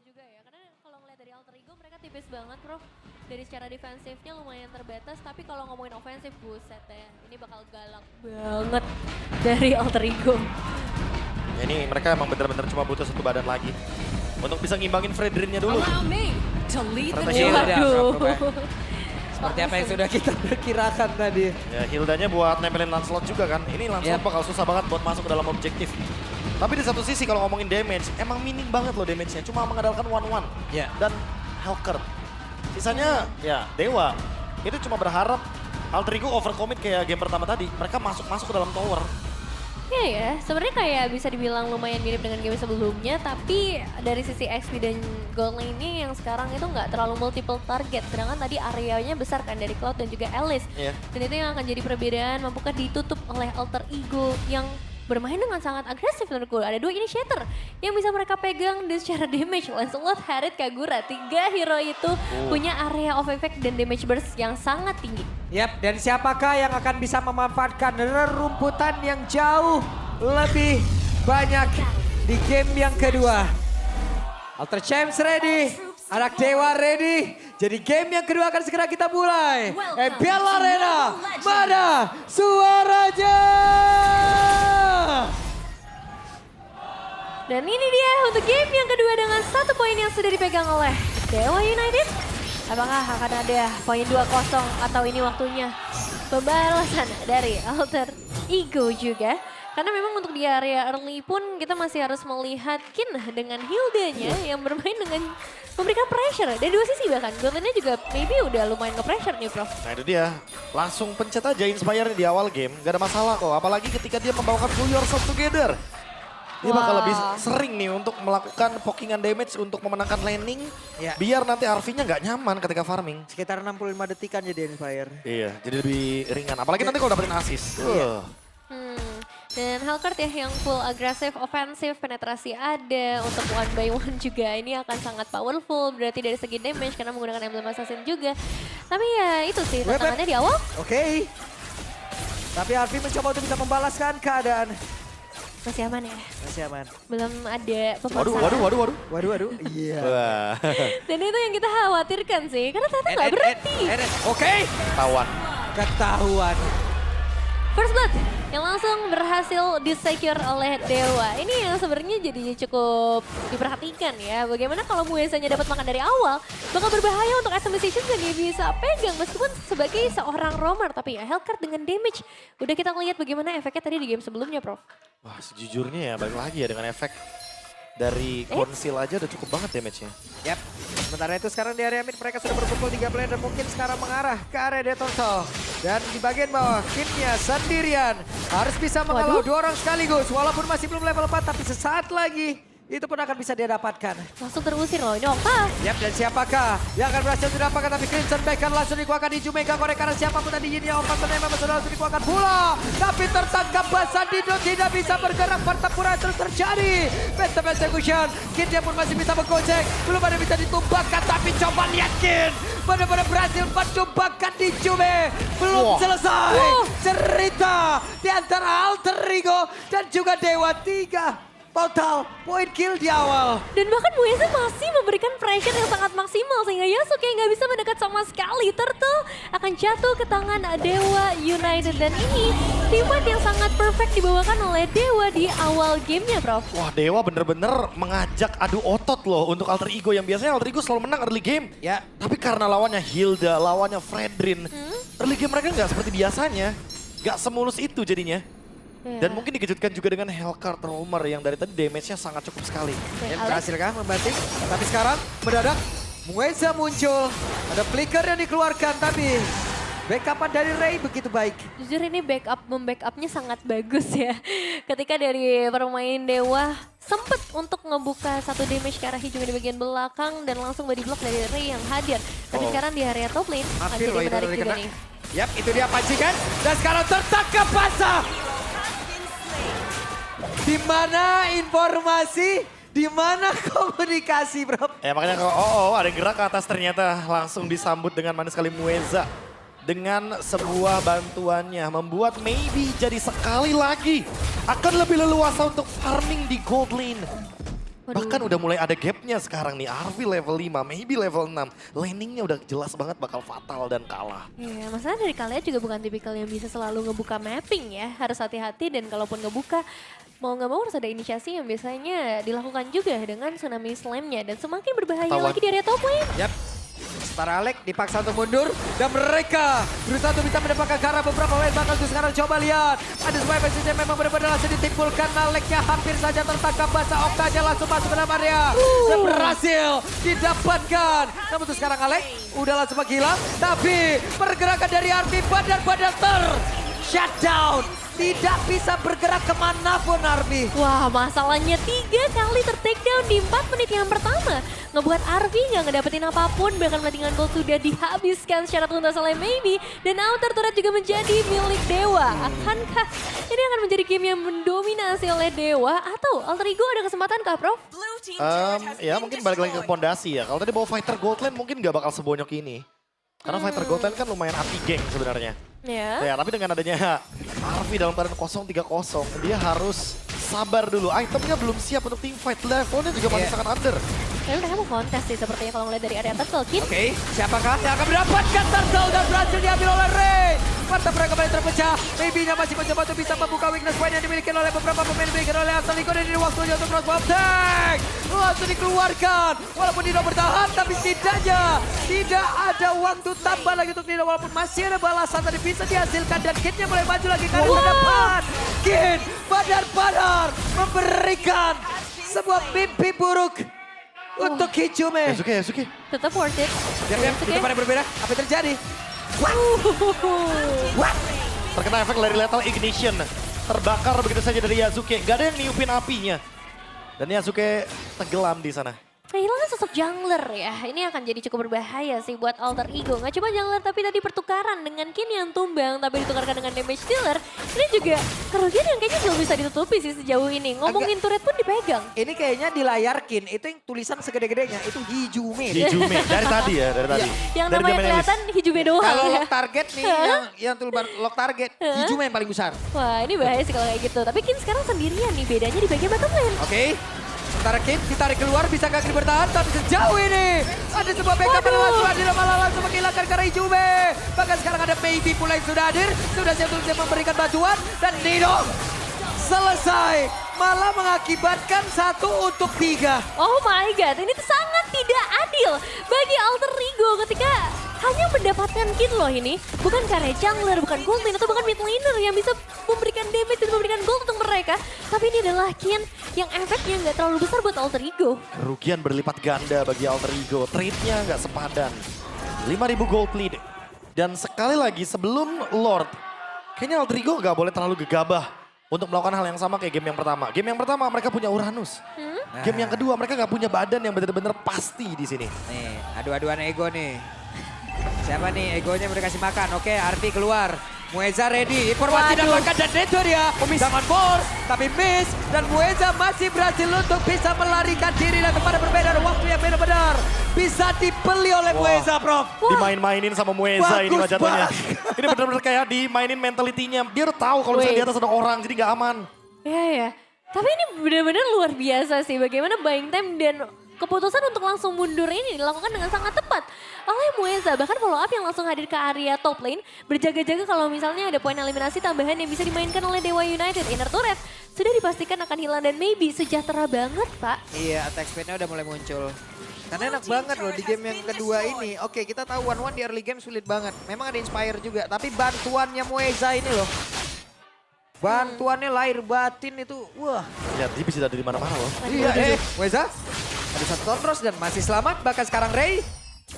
juga ya, karena kalau ngeliat dari Alter Ego mereka tipis banget bro. Dari secara defensifnya lumayan terbatas, tapi kalau ngomongin ofensif, buset ya, ini bakal galak banget dari Alter Ego. Ya ini mereka emang bener-bener cuma butuh satu badan lagi untuk bisa ngimbangin Fredrin-nya dulu. Ternyata Waduh. Seperti apa yang sudah kita perkirakan tadi. Ya Hildanya buat nempelin Lancelot juga kan. Ini Lancelot bakal susah banget buat masuk ke dalam objektif. Tapi di satu sisi kalau ngomongin damage, emang minim banget loh damage-nya. Cuma mengandalkan 1-1 dan Hellcurt. Sisanya ya Dewa. Itu cuma berharap Alter Ego overcommit kayak game pertama tadi. Mereka masuk ke dalam tower. Iya ya, sebenarnya kayak bisa dibilang lumayan mirip dengan game sebelumnya, tapi dari sisi XP dan gold lane-nya yang sekarang itu nggak terlalu multiple target, sedangkan tadi areanya besar kan dari Cloud dan juga Alice. Dan itu yang akan jadi perbedaan, mampukah ditutup oleh Alter Ego yang bermain dengan sangat agresif menurutku. Ada 2 initiator yang bisa mereka pegang dan secara damage. Lancelot, Harriet, Kagura, 3 hero itu punya area of effect dan damage burst yang sangat tinggi. Yap, dan siapakah yang akan bisa memanfaatkan rerumputan yang jauh lebih banyak di game yang kedua. Alter Champs ready, anak Dewa ready. Jadi game yang kedua akan segera kita mulai. MPL Arena, mana suaranya? Dan ini dia untuk game yang kedua dengan 1 poin yang sudah dipegang oleh Dewa United. Apakah akan ada poin 2-0 atau ini waktunya pembalasan dari Alter Ego juga. Karena memang untuk di area early pun kita masih harus melihat Kin dengan Hildanya yang bermain dengan memberikan pressure. Dari 2 sisi bahkan, Goldline-nya juga maybe udah lumayan nge-pressure nih Prof. Nah itu dia, langsung pencet aja Inspire di awal game. Gak ada masalah kok, apalagi ketika dia membawakan Pull Yourself Together. Dia bakal lebih sering nih untuk melakukan pokingan damage untuk memenangkan laning. Biar nanti RV-nya nggak nyaman ketika farming. Sekitar 65 detikan jadi Inspire. Iya, jadi lebih ringan. Apalagi nanti kalau dapetin assist. Dan Hellcurt ya yang full agresif, ofensif, penetrasi ada. Untuk 1 by 1 juga ini akan sangat powerful. Berarti dari segi damage karena menggunakan Emblem Assassin juga. Tapi ya itu sih tantangannya di awal. Oke. Tapi Arfi mencoba untuk bisa membalaskan keadaan. Masih aman ya? Masih aman. Belum ada pemasaran. Waduh. Iya. Dan itu yang kita khawatirkan sih, karena ternyata nggak berhenti. Oke. Ketahuan. First Blood yang langsung berhasil disecure oleh Dewa. Ini yang sebenarnya jadinya cukup diperhatikan ya. Bagaimana kalau Muezanya dapat makan dari awal, bakal berbahaya untuk SM Decisions dan dia bisa pegang meskipun sebagai seorang roamer. Tapi ya Hellcurt dengan damage, udah kita lihat bagaimana efeknya tadi di game sebelumnya Prof. Wah sejujurnya ya balik lagi ya dengan efek dari konsil aja udah cukup banget damage-nya. Yap, sementara itu sekarang di area mid mereka sudah berkumpul 3 player dan mungkin sekarang mengarah ke area Detonsol. Dan di bagian bawah Kinnya sendirian harus bisa menghalau 2 orang sekaligus walaupun masih belum level 4 tapi sesaat lagi itu pun akan bisa dia dapatkan. Langsung terusir loh, ini Okta. Yap, dan siapakah yang akan berhasil didapatkan tapi Crimson Bacon langsung dikuakan di Jumega korek karena siapapun tadi Yin yang Orphan memang sudah langsung dikuakan pula. Tapi tertangkap Basadido tidak bisa bergerak, pertempuran terus terjadi. Phantom Execution, Kinnya pun masih bisa menggocek, belum ada bisa ditumbangkan tapi coba lihat Kin. Benar-benar berhasil mentumbangkan di Jume. Belum selesai cerita di antara Alter Ego dan juga Dewa 3. Total point kill di awal. Dan bahkan Mueza masih memberikan pressure yang sangat maksimal sehingga Yasuke nggak bisa mendekat sama sekali. Turtle akan jatuh ke tangan Dewa United dan ini teamfight yang sangat perfect dibawakan oleh Dewa di awal gamenya Prof. Wah Dewa bener-bener mengajak adu otot loh untuk Alter Ego yang biasanya Alter Ego selalu menang early game. Ya. Tapi karena lawannya Hilda, lawannya Fredrin, early game mereka nggak seperti biasanya. Nggak semulus itu jadinya. Dan mungkin dikejutkan juga dengan Hellcurt Roamer yang dari tadi damage-nya sangat cukup sekali. Dan berhasilkah membanting? Tapi sekarang mendadak Mueza muncul. Ada flicker yang dikeluarkan tapi backupan dari Ray begitu baik. Jujur ini membackup-nya sangat bagus ya. Ketika dari permain Dewa sempet untuk ngebuka 1 damage ke arah Hijau di bagian belakang dan langsung body block dari Ray yang hadir. Tapi sekarang di area top lane akan jadi menarik juga nih. Yap, itu dia pancingan dan sekarang tertangkap basah. Di mana informasi, di mana komunikasi, bro? Ya makanya kalau ada gerak ke atas ternyata langsung disambut dengan manis sekali Mueza. Dengan sebuah bantuannya membuat maybe jadi sekali lagi akan lebih leluasa untuk farming di gold lane. Bahkan udah mulai ada gapnya sekarang nih. Arvi level 5, maybe level 6. Laningnya udah jelas banget bakal fatal dan kalah. Iya, masalah dari kalian juga bukan tipikal yang bisa selalu ngebuka mapping ya. Harus hati-hati dan kalaupun ngebuka, mau nggak mau harus ada inisiasi yang biasanya dilakukan juga dengan Tsunami Slam-nya. Dan semakin berbahaya lagi di area top lane. Yap. Sementara Alek dipaksa untuk mundur dan mereka berusaha untuk bisa mendapatkan ke arah beberapa lane bakal tuh sekarang coba lihat. Ada sebuah message yang memang benar-benar langsung ditimpulkan. Aleknya hampir saja tertangkap basah, Oktanya langsung masuk ke dalam area. Dan berhasil didapatkan. Namun tuh sekarang Alek udah langsung menghilang. Tapi pergerakan dari Arvi badar-badar shutdown. Tidak bisa bergerak kemanapun Arvi. Wah, masalahnya 3 kali ter-takedown di 4 menit yang pertama. Ngebuat Arvi nggak ngedapetin apapun, bahkan platingan gold sudah dihabiskan secara tuntas oleh Maybe. Dan outer turret juga menjadi milik Dewa. Akankah ini akan menjadi game yang mendominasi oleh Dewa? Atau Alter Ego ada kesempatan kah, Prof? Ya mungkin balik lagi ke pondasi ya. Kalau tadi bawa fighter gold lane mungkin nggak bakal sebonyok ini. Karena fighter gold lane kan lumayan anti-gank sebenarnya. Ya, tapi dengan adanya Arvi dalam keadaan 0-3-0, dia harus sabar dulu. Itemnya belum siap untuk team fight, levelnya juga masih sangat under. Tapi mereka mau kontes sih sepertinya kalau ngeliat dari area turtle. Oke, siapakah yang akan mendapatkan turtle dan berhasil diambil oleh Ray. Mata mereka kembali terpecah. Maybe-nya masih mencoba untuk bisa membuka weakness point yang dimiliki oleh beberapa pemain dimiliki oleh Asal Liko. Dan ini waktunya untuk cross bomb tank. Langsung dikeluarkan. Walaupun Dino bertahan, tapi setidaknya tidak ada waktu tambah lagi untuk Dino. Walaupun masih ada balasan tadi bisa dihasilkan. Dan Kid-nya mulai maju lagi ke arah depan. Kid badar-badar memberikan sebuah mimpi buruk untuk Hijume. Yasuke. Tetap worth it. Diam, itu pada berbeda. Apa yang terjadi? Terkena efek dari lethal ignition. Terbakar begitu saja dari Yasuke. Gak ada yang niupin apinya. Dan Yasuke tenggelam di sana. Kehilangan sosok jungler ya, ini akan jadi cukup berbahaya sih buat Alter Ego. Nggak cuma jungler tapi tadi pertukaran dengan Kin yang tumbang tapi ditukarkan dengan damage dealer. Ini juga kerugian yang kayaknya belum bisa ditutupi sih sejauh ini. Ngomongin turret pun dipegang. Ini kayaknya di layar Kin, itu yang tulisan segede-gedenya, itu Hijume. Hijume, dari tadi ya, dari tadi. Yang namanya kelihatan Hijume doang Kalau ya. lock target nih, yang tulisan lock target, Hijume yang paling besar. Wah ini bahaya sih kalau kayak gitu. Tapi Kin sekarang sendirian nih, bedanya di bagian bottom lane. Oke. Sementara Kin ditarik keluar, bisa kaki bertahan, tapi sejauh ini ada sebuah backup yang langsung hadir, malah langsung menghilangkan karena Hijume. Bahkan sekarang ada Maybe pula yang sudah hadir, sudah siap untuk memberikan bantuan, dan Dino selesai. Malah mengakibatkan 1 untuk 3. Oh my god, ini tuh sangat tidak adil bagi Alter Ego ketika hanya mendapatkan Kin loh ini. Bukan karena jungler, bukan gold lane, atau bukan mid laner yang bisa memberikan damage dan memberikan gold untuk mereka. Tapi ini adalah Kin yang efeknya nggak terlalu besar buat Alter Ego. Kerugian berlipat ganda bagi Alter Ego. Trade-nya nggak sepadan. 5.000 gold lead. Dan sekali lagi sebelum Lord, kayaknya Alter Ego nggak boleh terlalu gegabah untuk melakukan hal yang sama kayak game yang pertama. Game yang pertama mereka punya Uranus. Game yang kedua mereka nggak punya badan yang benar-benar pasti di sini. Nih, adu-aduan ego nih. Siapa nih egonya mau dikasih makan? Oke, Arvi keluar. Mueza ready, informasi dan makan dan itu dia. Zaman force, tapi miss. Dan Mueza masih berhasil untuk bisa melarikan diri dan kepada berbeda waktu yang benar-benar bisa dibeli oleh Mueza, Prof. Dimain-mainin sama Mueza ini Bagus jatuhnya. Ini benar-benar kayak dimainin mentalitinya. Dia udah tahu kalau misalnya di atas ada orang, jadi nggak aman. Ya. Tapi ini benar-benar luar biasa sih bagaimana buying time dan keputusan untuk langsung mundur ini dilakukan dengan sangat tepat oleh Mueza. Bahkan follow up yang langsung hadir ke area top lane. Berjaga-jaga kalau misalnya ada poin eliminasi tambahan yang bisa dimainkan oleh Dewa United. Inner turret sudah dipastikan akan hilang dan Maybe sejahtera banget, Pak. Iya, attack speed-nya udah mulai muncul. Karena enak banget loh di game yang kedua ini. Oke, kita tahu 1-1 di early game sulit banget. Memang ada Inspire juga, tapi bantuannya Mueza ini loh. Bantuannya lahir batin itu, wah. Ya, dia bisa ada di mana-mana loh. Iya, Mueza. Ada 1 Tonros dan masih selamat. Bahkan sekarang Ray.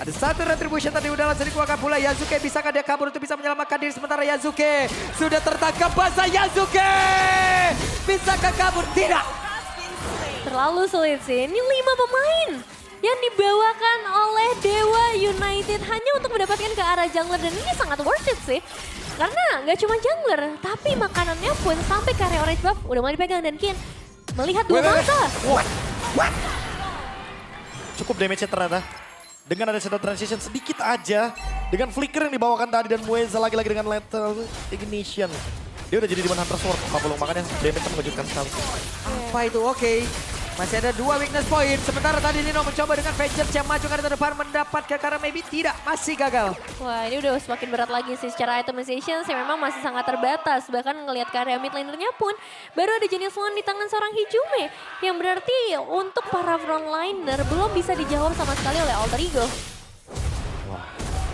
Ada 1 retribution tadi udah langsung dikeluarkan pula. Yasuke bisakah dia kabur untuk bisa menyelamatkan diri. Sementara Yasuke sudah tertangkap basah. Yasuke bisakah kabur? Tidak. Terlalu sulit sih. Ini 5 pemain yang dibawakan oleh Dewa United hanya untuk mendapatkan ke arah jungler. Dan ini sangat worth it sih. Karena nggak cuma jungler, tapi makanannya pun sampai ke area orange buff udah mulai dipegang. Dan Kin melihat 2 mata. What? Cukup damage-nya ternyata. Dengan ada shadow transition sedikit aja. Dengan flicker yang dibawakan tadi dan Mueza lagi-lagi dengan lethal ignition. Dia udah jadi Demon Hunter Sword 40, makanya damage-nya mengejutkan sekali. Apa itu? Oke. Masih ada 2 weakness point. Sementara tadi Nino mencoba dengan Vengeance yang maju ke depan mendapatkan karena maybe tidak. Masih gagal. Wah ini udah semakin berat lagi sih secara itemization sih memang masih sangat terbatas. Bahkan ngelihat karya mid lanernya pun baru ada Genius One di tangan seorang Hijume. Yang berarti untuk para frontliner belum bisa dijawab sama sekali oleh Alter Ego. Wah,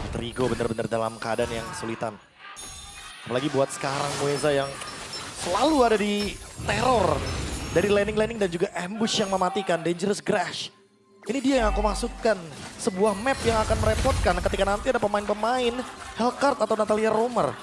Alter Ego benar-benar dalam keadaan yang kesulitan. Apalagi buat sekarang Mueza yang selalu ada di teror. Dari laning-laning dan juga ambush yang mematikan, Dangerous Grash. Ini dia yang aku maksudkan, sebuah map yang akan merepotkan ketika nanti ada pemain-pemain Hellcurt atau Natalia Romer.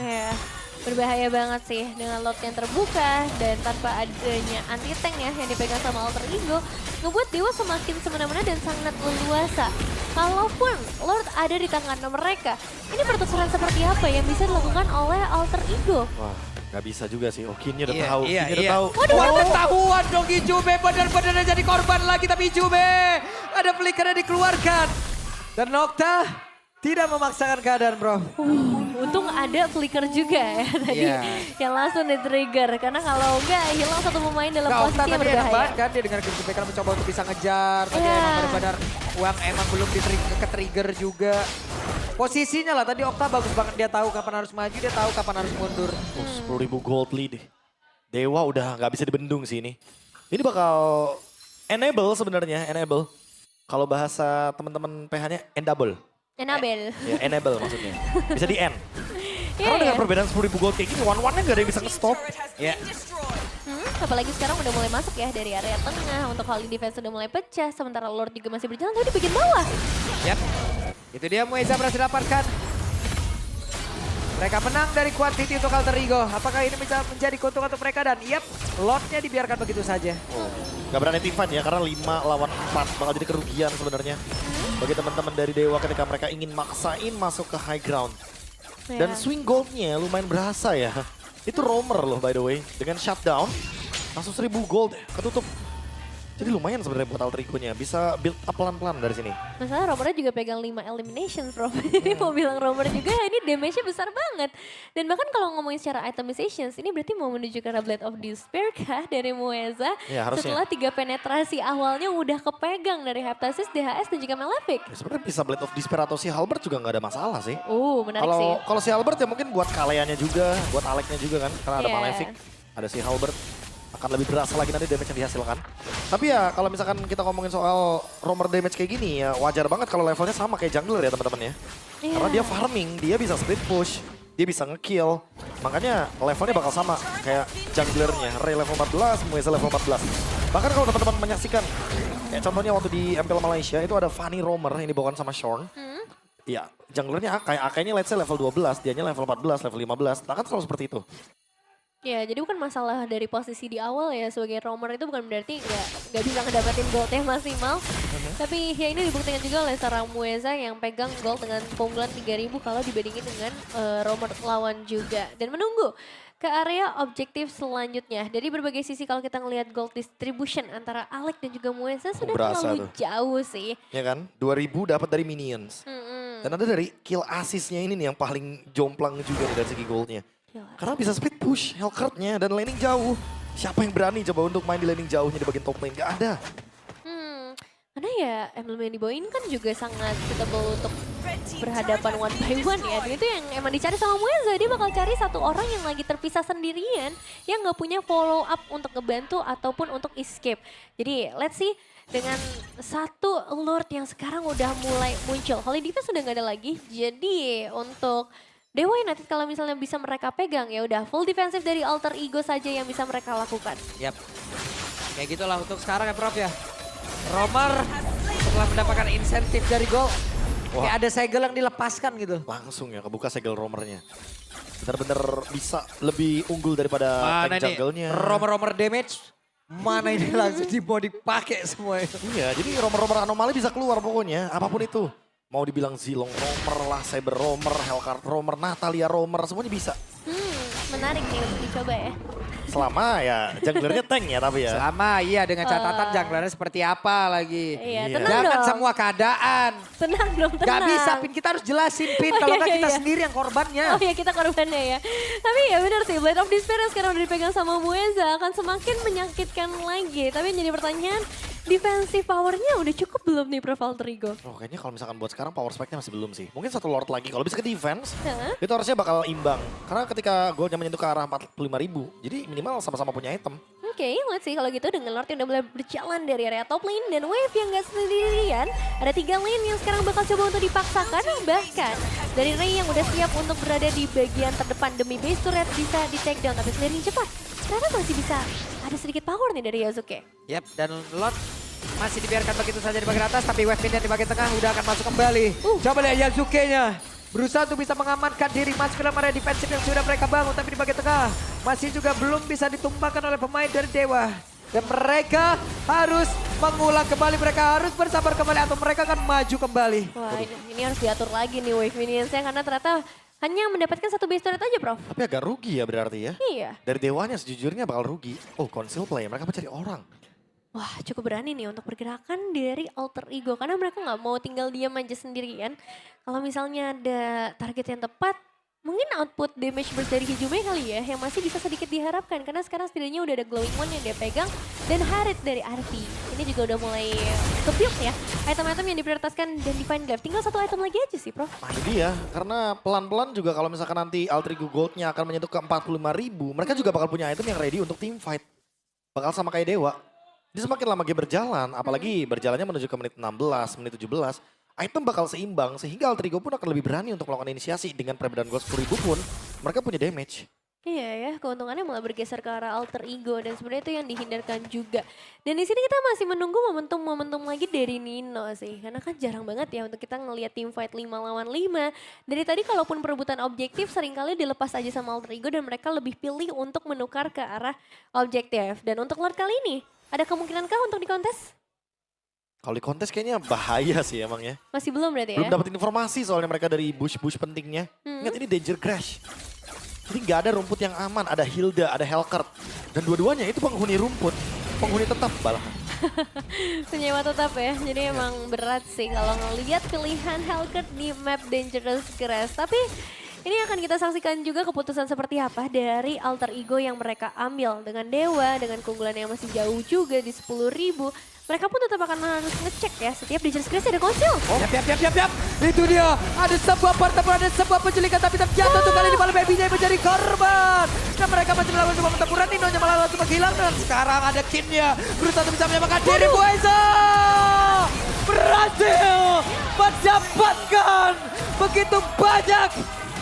Ya, berbahaya banget sih dengan lot yang terbuka dan tanpa adanya anti-tank ya yang dipegang sama Alter Ego. Ngebuat Dewa semakin semena-mena dan sangat leluasa. Kalaupun Lord ada di tangan mereka, ini pertukaran seperti apa yang bisa dilakukan oleh Alter Ego? Wah, nggak bisa juga sih. Oh, Kinnya udah tahu. Kinnya udah tahu. Waduh, ketahuan dong Hijume. Benar-benar jadi korban lagi. Tapi Hijume ada flickernya dikeluarkan. Dan Nocta tidak memaksakan keadaan, bro. Untung ada flicker juga ya tadi yang langsung di-trigger. Karena kalau enggak hilang satu pemain dalam posisi yang berbahaya. Kan dia dengan Hijume kan mencoba untuk bisa ngejar. Tadi emang benar-benar uang emang belum ke-trigger juga. Posisinya lah, tadi Okta bagus banget. Dia tahu kapan harus maju, dia tahu kapan harus mundur. 10.000 gold lead. Dewa udah nggak bisa dibendung sih ini. Ini bakal enable sebenarnya, enable. Kalau bahasa teman-teman PH-nya enable. Enable. Ya, enable maksudnya. Bisa di end. Karena dengan perbedaan 10.000 gold kayak gini, one-one-nya gak ada yang bisa nge-stop. Ya. Apalagi sekarang udah mulai masuk ya dari area tengah. Untuk Holy Defense udah mulai pecah. Sementara Lord juga masih berjalan tapi di bagian bawah. Yap. Itu dia Mueza berhasil dapatkan. Mereka menang dari quantity untuk Alter Ego. Apakah ini bisa menjadi keuntungan untuk mereka? Dan yep, Lordnya dibiarkan begitu saja. Gak berani team fight ya, karena 5 lawan 4 bakal jadi kerugian sebenarnya. Bagi teman-teman dari Dewa ketika mereka ingin maksain masuk ke high ground. Dan swing goldnya lumayan berasa ya. Itu Romer loh by the way. Dengan shutdown, langsung 1000 gold ketutup. Jadi lumayan sebenarnya buat Alter Ego-nya. Bisa build up pelan-pelan dari sini. Masalah Romernya juga pegang 5 elimination bro. Jadi mau bilang Romer juga ini damage-nya besar banget. Dan bahkan kalau ngomongin secara itemizations, ini berarti mau menuju ke Blade of Despair kah dari Mueza? Ya, harusnya. Setelah 3 penetrasi awalnya udah kepegang dari Heptasis, DHS dan juga Malefic. Ya, sebenarnya bisa Blade of Despair atau si Halberd juga nggak ada masalah sih. Menarik sih. Kalau si Halberd ya mungkin buat kaliannya juga, buat Aleknya juga kan. Karena ada Malefic, ada si Halberd. Akan lebih berasa lagi nanti damage yang dihasilkan. Tapi ya kalau misalkan kita ngomongin soal Romer damage kayak gini ya wajar banget kalau levelnya sama kayak jungler ya teman-teman ya. Karena dia farming, dia bisa split push, dia bisa nge-kill. Makanya levelnya bakal sama kayak junglernya. Ray level 14, Mueza level 14. Bahkan kalau teman-teman menyaksikan, kayak contohnya waktu di MPL Malaysia itu ada Fanny Romer yang dibawakan sama Shorn. Iya, junglernya Akai-nya let's say level 12, dianya level 14, level 15. Bahkan selalu seperti itu. Ya, jadi bukan masalah dari posisi di awal ya sebagai roamer itu bukan berarti nggak bisa ngedapetin goldnya maksimal. Tapi ya ini dibuktikan juga oleh seorang Mueza yang pegang gold dengan keunggulan 3000 kalau dibandingin dengan roamer lawan juga. Dan menunggu ke area objektif selanjutnya. Dari berbagai sisi kalau kita ngelihat gold distribution antara Alek dan juga Mueza sudah terlalu jauh sih. Ya kan, 2000 dapat dari minions. Dan ada dari kill assist-nya ini nih yang paling jomplang juga nih dari segi goldnya. Karena bisa split push Hellcurt-nya dan laning jauh. Siapa yang berani coba untuk main di laning jauhnya di bagian top lane? Gak ada. Karena ya emblem yang dibawain kan juga sangat suitable untuk berhadapan one by one ya. Dan itu yang emang dicari sama Mueza. Dia bakal cari satu orang yang lagi terpisah sendirian. Yang gak punya follow up untuk ngebantu ataupun untuk escape. Jadi let's see. Dengan satu Lord yang sekarang udah mulai muncul. Holy Defense sudah gak ada lagi. Jadi untuk Dewa United kalau misalnya bisa mereka pegang ya udah full defensif dari Alter Ego saja yang bisa mereka lakukan. Yap. Kayak gitulah untuk sekarang ya Prof ya. Romer setelah mendapatkan insentif dari gol. Kayak ada segel yang dilepaskan gitu. Langsung ya kebuka segel Romernya. Benar-benar bisa lebih unggul daripada tank jungle-nya. Romer damage. Mana ini langsung mau dipakai semua itu. Iya jadi Romer anomali bisa keluar pokoknya apapun itu. Mau dibilang Zilong Romer lah, Cyber Romer, Hellcurt Romer, Natalia Romer, semuanya bisa. Menarik nih untuk dicoba ya. Selama ya junglernya tank ya tapi ya. Selama iya dengan catatan junglernya seperti apa lagi. Iya, Iya. tenang Jangan dong. semua keadaan. Tenang dong, tenang. Gak bisa Pin, kita harus jelasin Pin. Oh, Kalau iya, nggak kita iya. sendiri yang korbannya. Oh ya kita korbannya ya. Tapi ya benar sih, Blade of Despair yang sekarang udah dipegang sama Mueza akan semakin menyakitkan lagi. Tapi yang jadi pertanyaan, defensive powernya udah cukup belum nih Prof Alterigo? Oh kayaknya kalau misalkan buat sekarang power spike-nya masih belum sih. Mungkin satu Lord lagi, kalau bisa ke defense, Hah? itu harusnya bakal imbang. Karena ketika goldnya menyentuh ke arah 45.000, jadi minimal sama-sama punya item. Oke, let's see kalau gitu dengan Lord yang udah mulai berjalan dari area top lane dan Wave yang gak sendirian. Ada 3 lane yang sekarang bakal coba untuk dipaksakan. Bahkan dari Ray yang udah siap untuk berada di bagian terdepan demi base turret bisa di take down. Tapi sendiri cepat, ternyata masih bisa ada sedikit power nih dari Yasuke. Yap, dan Lord masih dibiarkan begitu saja di bagian atas, tapi Wave di bagian tengah udah akan masuk kembali. Coba lihat Yasuke-nya. Berusaha untuk bisa mengamankan diri masuk ke dalam area defensif yang sudah mereka bangun. Tapi di bagian tengah masih juga belum bisa ditumbangkan oleh pemain dari Dewa. Dan mereka harus mengulang kembali, mereka harus bersabar kembali atau mereka akan maju kembali. Wah ini harus diatur lagi nih Wave Minions-nya karena ternyata hanya mendapatkan satu base turret aja Prof. Tapi agak rugi ya berarti ya. Iya. Dari Dewanya sejujurnya bakal rugi. Oh conceal play, mereka mencari orang. Wah cukup berani nih untuk pergerakan dari Alter Ego. Karena mereka nggak mau tinggal diam aja sendirian. Kalau misalnya ada target yang tepat, mungkin output damage burst dari Hijume kali ya. Yang masih bisa sedikit diharapkan. Karena sekarang setidaknya udah ada Glowing One yang dia pegang. Dan Harith dari Arfi. Ini juga udah mulai kepiuk ya. Item-item yang diprioritaskan dan Divine Glaive. Tinggal satu item lagi aja sih Prof. Nah ini dia, karena pelan-pelan juga kalau misalkan nanti Alter Ego Gold-nya akan menyentuh ke 45.000, mereka juga bakal punya item yang ready untuk team fight. Bakal sama kayak Dewa. Jadi semakin lama game berjalan, apalagi berjalannya menuju ke menit 16, menit 17, item bakal seimbang sehingga Alter Ego pun akan lebih berani untuk melakukan inisiasi dengan perbedaan gold 10.000 pun mereka punya damage. Iya ya, keuntungannya malah bergeser ke arah Alter Ego dan sebenarnya itu yang dihindarkan juga. Dan di sini kita masih menunggu momentum-momentum lagi dari Nino sih. Karena kan jarang banget ya untuk kita ngelihat team fight 5 lawan 5. Dari tadi kalaupun perebutan objektif seringkali dilepas aja sama Alter Ego dan mereka lebih pilih untuk menukar ke arah objektif. Dan untuk Lord kali ini, ada kemungkinankah untuk di kontes? Kalau di kontes kayaknya bahaya sih emang ya. Masih belum berarti ya? Belum dapat informasi soalnya mereka dari bush-bush pentingnya. Ingat ini danger crash. Jadi nggak ada rumput yang aman, ada Hilda, ada Hellcurt. Dan dua-duanya itu penghuni rumput, penghuni tetap balahan. Penyewa tetap ya, jadi emang berat sih kalau ngelihat pilihan Hellcurt di map Dangerous Grass. Tapi ini akan kita saksikan juga keputusan seperti apa dari Alter Ego yang mereka ambil. Dengan Dewa, dengan keunggulan yang masih jauh juga di 10.000. Mereka pun tetap akan harus ngecek ya, setiap Dangerous Grass ada konsil. Oh. Yap. Itu dia, ada sebuah pertempuran, ada sebuah penculikan tapi terjatuh tuh kali ini malah Baby-nya menjadi korban. Dan mereka masih melakukan sebuah pertempuran, Nino-nya malah langsung menghilang dan sekarang ada Kinnya berusaha untuk bisa menyamakan diri. Mueza berhasil mendapatkan begitu banyak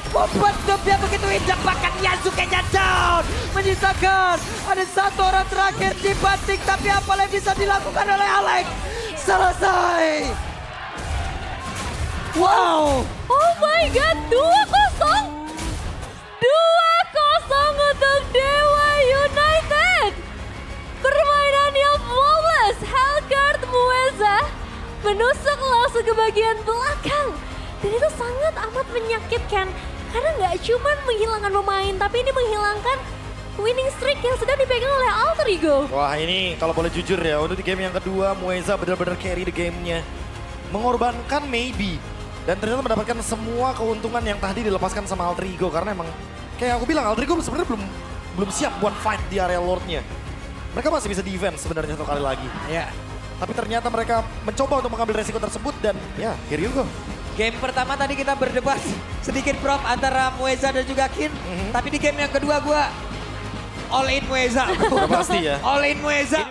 momentum yang begitu indah, bahkan Yasuke-nya down. Menyisakan ada satu orang terakhir dibanting, tapi apa yang bisa dilakukan oleh Alex? Selesai. Wow. Oh my god, 2-0. 2-0 untuk Dewa United. Permainan yang flawless. Hellcurt Mueza menusuk langsung ke bagian belakang. Dan itu sangat amat menyakitkan. Karena nggak cuma menghilangkan pemain, tapi ini menghilangkan winning streak yang sedang dipegang oleh Alter Ego. Wah ini kalau boleh jujur ya, untuk di game yang kedua Mueza benar-benar carry the game-nya. Mengorbankan maybe. Dan ternyata mendapatkan semua keuntungan yang tadi dilepaskan sama Alter Ego. Karena emang kayak aku bilang Alter Ego sebenarnya belum siap buat fight di area Lord-nya. Mereka masih bisa defense sebenarnya satu kali lagi. Ya. Tapi ternyata mereka mencoba untuk mengambil resiko tersebut dan ya here you go. Game pertama tadi kita berdebat sedikit Prof antara Mueza dan juga Kin. Tapi di game yang kedua gua all in Mueza. Pasti ya. All in Mueza.